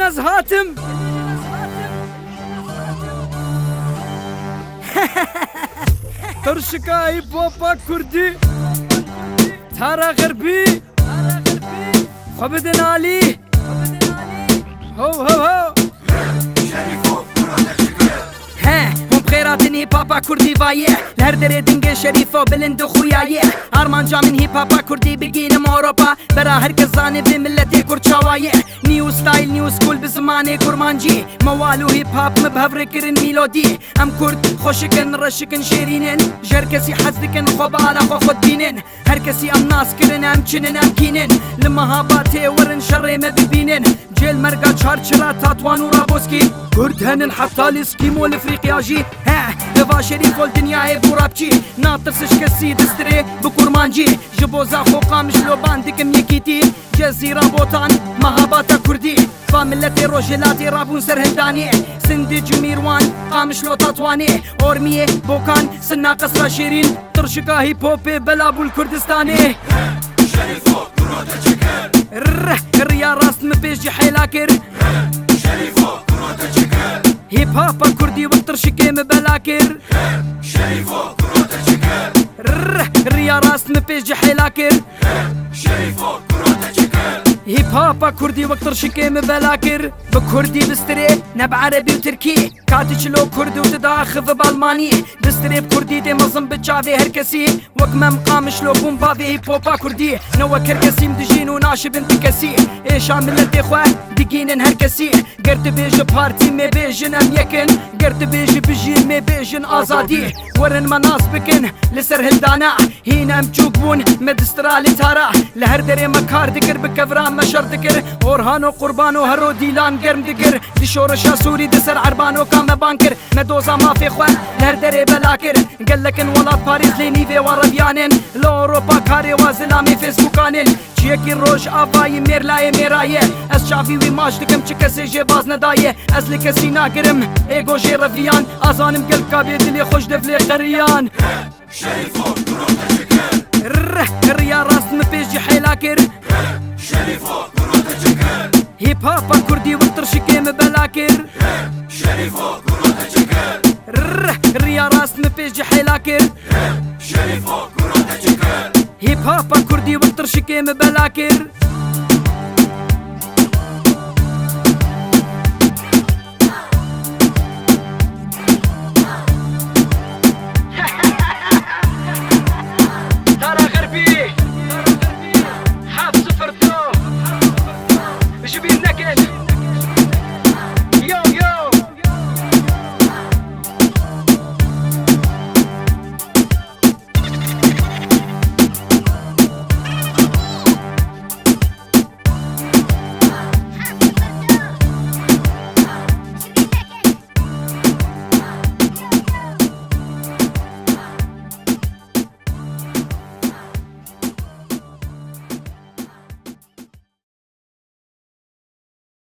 از هاتم ترشكا هيب هوبا كردي تارا غربي خبدن علي هو هو هو هيب هوبا كردي فايه لهر دري دنگه شريفه بلند خويايه ارمان جا من هيب هوبا كردي بگينم اوروبا برا هر کس زانه في ملتي كرد شوايه نيو ستايل نيو سكول بزمانه كرمانجي موالو هيب هوب مبهفر كرن ميلودي ام كرد خوشكن رشكن شيرينن جر كسي حزدكن خوب على خو خود بينن هر كسي ام ناس كرن ام چنن ام كينن لما هاباتي ورن شر ما ببينن جيل مرقا چارچرا تاتوان ورابوسكي كرد هنن حتى الاسكيمو الافريقيا جي ها دفا شريف الدنيا بورابچي ناطرسش كسي دستري بكرمانجي جبوزا خو قامش لو باندكم يكيتي جزيرة بوطان مهاباتا كردي فاملتي روجلاتي رابون سرهنداني سندي جميروان قامش لو تطواني اورميه بوكان سنا قصرة شيرين ترشكا هيب هوبي بلابو الكردستاني شريفو كروتا چكر الريا راس مبيجي حيلاكر شريفو كروتا چكر هيب هوبا كردي والترشكي مبلاكر شريفو كروتا چكر الريا راس مبيجي حيلاكر شريفو كروتا چكر هيب هوبا كردي وقتر شكيم بلاكر بكردي بستري نب عربي وتركي كاتش لو كردي وتداخذ بالماني بستري بكردي دي مظم بتشافي هركسي وكما مقامش لو بومبافي هيب هوبا كردي نوا كركسي مدجين وناشب انتكسي ايش عامل لدي خواه دقين هركسي قرت بيج بارتي مي بيجن ام يكن قرت بيج بجين مي بيجن ازادي ورن مناصبكن لسر هلدانا هنا مجوقبون مدسترالي تارا لهر دري مكار دكر بكفران مشر دكر اورهانو قربانو هرو ديلان قرم دكر دي شورشا سوري دسر عربانو كام بانكر ندوزا ما في خوان لهر دري بلاكر قلكن ولاد باريس لينيفي وربيانن لاوروبا كاري وازلامي فيسبوكانن چیکی روش آفایی میرلای میرایه از شافی وی ماش دکم چه کسی جه باز ندایه از لکسی ناگرم ایگو جه رفیان آزانم گل کابی دلی خوش دفلی قریان شريفو كروتا چكر ريا راس مبيجي حيلاكر شريفو كروتا چكر هيب هوبا كردي والترشكي مبلاكر شريفو كروتا چكر ريا راس مبيجي حيلاكر شريفو كروتا چكر هيب هوبا كردي والترشكي مبلاكر